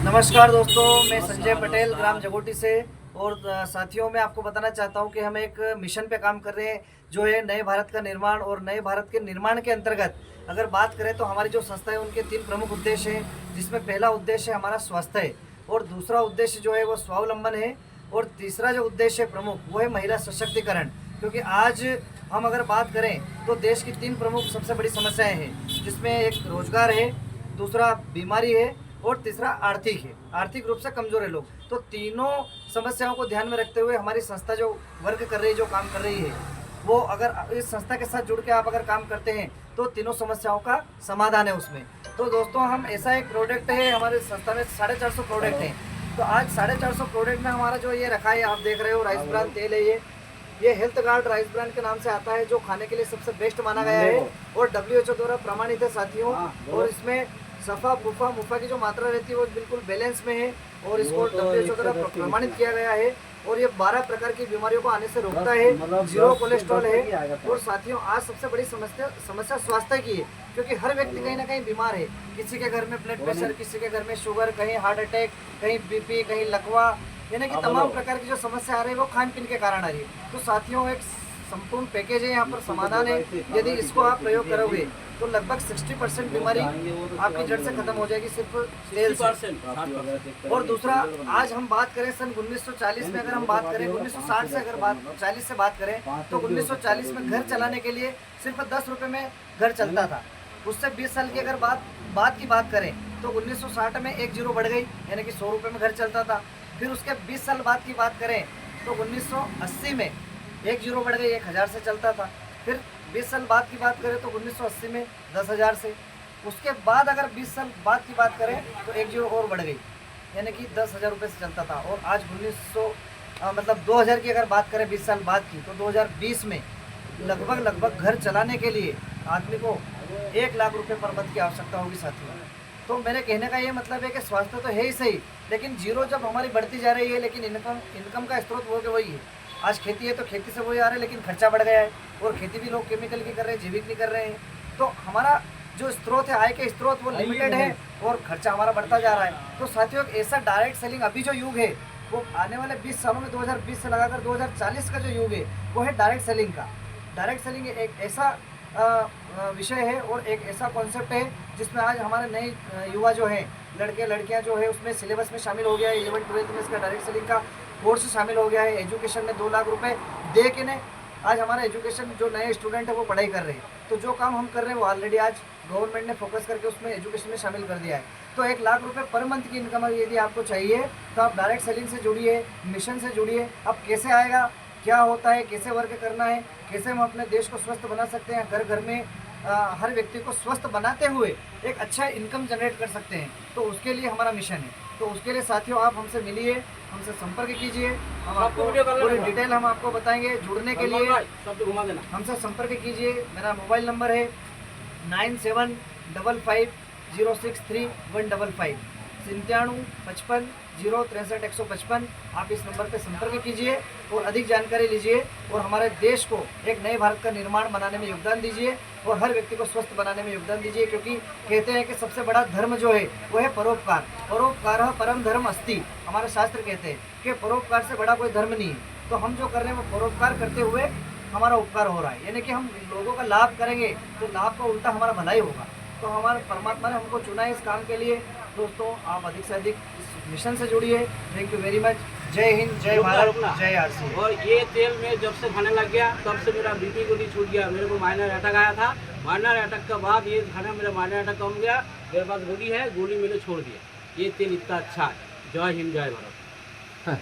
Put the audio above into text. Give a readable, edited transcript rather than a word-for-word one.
नमस्कार दोस्तों, मैं संजय पटेल ग्राम जगोटी से। और साथियों, मैं आपको बताना चाहता हूं कि हम एक मिशन पे काम कर रहे हैं जो है नए भारत का निर्माण। और नए भारत के निर्माण के अंतर्गत अगर बात करें तो हमारी जो संस्था है उनके 3 प्रमुख उद्देश्य हैं, जिसमें पहला उद्देश्य है हमारा स्वास्थ्य है, और दूसरा उद्देश्य जो है वो स्वावलंबन है, और तीसरा जो उद्देश्य है प्रमुख वो है महिला सशक्तिकरण। क्योंकि आज हम अगर बात करें तो देश की 3 प्रमुख सबसे बड़ी समस्याएं हैं, जिसमें एक रोजगार है, दूसरा बीमारी है, और तीसरा आर्थिक है। आर्थिक रूप से कमजोर है लोग। तो तीनों समस्याओं को ध्यान में रखते हुए हमारी संस्था जो वर्क कर रही है, जो काम कर रही है, वो अगर इस संस्था के साथ जुड़ के आप अगर काम करते हैं तो तीनों समस्याओं का समाधान है उसमें। तो दोस्तों, हम ऐसा एक प्रोडक्ट है, हमारे संस्था में 450 प्रोडक्ट हैं। तो आज 450 प्रोडक्ट में हमारा जो ये रखा है, आप देख रहे हो, राइस ब्रान तेल है। ये हेल्थ गार्ड राइस ब्रान के नाम से आता है, जो खाने के लिए सबसे बेस्ट माना गया है और WHO द्वारा प्रमाणित है साथियों। और इसमें सफ़ा बुफा मुफा की जो मात्रा रहती है वो बिल्कुल बैलेंस में है, और इसको WHO द्वारा प्रमाणित किया गया है। और ये 12 प्रकार की बीमारियों को आने से रोकता है, 0 कोलेस्ट्रॉल है। और साथियों, आज सबसे बड़ी समस्या स्वास्थ्य की है, क्योंकि हर व्यक्ति कहीं ना कहीं बीमार है। किसी के घर में ब्लड प्रेशर, किसी के घर में शुगर, कहीं हार्ट अटैक, कहीं BP, कहीं लकवा, यानी कि तमाम प्रकार की जो समस्या आ रही है वो खान पीन के कारण आ रही है। तो साथियों, एक संपूर्ण पैकेज है, यहाँ पर समाधान है। यदि इसको आप प्रयोग करोगे तो लगभग 60% बीमारी आपकी जड़ से खत्म हो जाएगी, सिर्फ तेल से। और दूसरा, आज हम बात करें सन 1940 में, अगर हम बात करें 1960 से, अगर 40 से बात करें तो 1940 में घर चलाने के लिए सिर्फ 10 रुपये में घर चलता था। उससे 20 साल की अगर बात करें तो 1960 में 1 जीरो बढ़ गई, यानी कि 100 रुपये में घर चलता था। फिर उसके 20 साल बाद की बात करें तो 1980 में 1 जीरो बढ़ गई, 1000 से चलता था। फिर 20 साल बाद की बात करें तो 1980 में 10,000 से। उसके बाद अगर 20 साल बाद की बात करें तो 1 जीरो और बढ़ गई, यानी कि 10,000 रुपये से चलता था। और आज 2000 की अगर बात करें 20 साल बाद की, तो 2020 में लगभग घर चलाने के लिए आदमी को 1 लाख रुपये पर मंथ की आवश्यकता होगी साथियों। तो मेरे कहने का ये मतलब है कि स्वास्थ्य तो है ही सही, लेकिन जीरो जब हमारी बढ़ती जा रही है, लेकिन इनकम का स्रोत वो के वही है। आज खेती है तो खेती से वही आ रहा है, लेकिन खर्चा बढ़ गया है, और खेती भी लोग केमिकल की कर रहे हैं, जैविक नहीं कर रहे हैं। तो हमारा जो स्रोत है, आय के स्रोत, वो लिमिटेड है, और खर्चा हमारा बढ़ता जा रहा है। तो साथियों, ऐसा डायरेक्ट सेलिंग अभी जो युग है वो आने वाले 20 सालों में 2020 से लगाकर 2040 का जो युग है वो है डायरेक्ट सेलिंग का। डायरेक्ट सेलिंग एक ऐसा विषय है और एक ऐसा कॉन्सेप्ट है जिसमें आज हमारे नए युवा जो हैं, लड़के लड़कियां जो है, उसमें सिलेबस में शामिल हो गया है। 11th-12th में इसका डायरेक्ट सेलिंग का कोर्स शामिल हो गया है। एजुकेशन में 2 लाख रुपए दे के ने आज हमारा एजुकेशन जो नए स्टूडेंट है वो पढ़ाई कर रहे हैं। तो जो काम हम कर रहे हैं वो ऑलरेडी आज गवर्नमेंट ने फोकस करके उसमें एजुकेशन में शामिल कर दिया है। तो 1 लाख रुपए पर मंथ की इनकम यदि आपको चाहिए तो आप डायरेक्ट सेलिंग से जुड़िए, मिशन से जुड़िए। अब कैसे आएगा, क्या होता है, कैसे वर्क करना है, कैसे हम अपने देश को स्वस्थ बना सकते हैं, घर घर में हर व्यक्ति को स्वस्थ बनाते हुए एक अच्छा इनकम जनरेट कर सकते हैं, तो उसके लिए हमारा मिशन है। तो उसके लिए साथियों, आप हमसे मिलिए, हमसे संपर्क कीजिए, हम आपको पूरी डिटेल हम आपको बताएंगे। जुड़ने के लिए हमसे संपर्क कीजिए। मेरा मोबाइल नंबर है 9755063155 9755 063 155। आप इस नंबर पर संपर्क कीजिए और अधिक जानकारी लीजिए, और हमारे देश को एक नए भारत का निर्माण बनाने में योगदान दीजिए, और हर व्यक्ति को स्वस्थ बनाने में योगदान दीजिए। क्योंकि कहते हैं कि सबसे बड़ा धर्म जो है वो है परोपकार। परोपकारः परम धर्म अस्ति। हमारे शास्त्र कहते हैं कि परोपकार से बड़ा कोई धर्म नहीं है। तो हम जो कर रहे हैं वो परोपकार करते हुए हमारा उपकार हो रहा है, यानी कि हम लोगों का लाभ करेंगे तो लाभ का उल्टा हमारा भलाई होगा। तो हमारे परमात्मा ने हमको चुना है इस काम के लिए। दोस्तों, आप अधिक से अधिक इस मिशन से जुड़िए। Thank you very much. जय हिंद, जय भारत, जय RC। और ये तेल में जब से खाने लग गया तब से मेरा BP गोली छूट गया। मेरे को माइनर अटैक आया था, माइनर अटैक के बाद ये खाना मेरा माइनर अटैक कम गया। मेरे पास गोली है, गोली मैंने छोड़ दिया। ये तेल इतना अच्छा है। जय हिंद, जय भारत।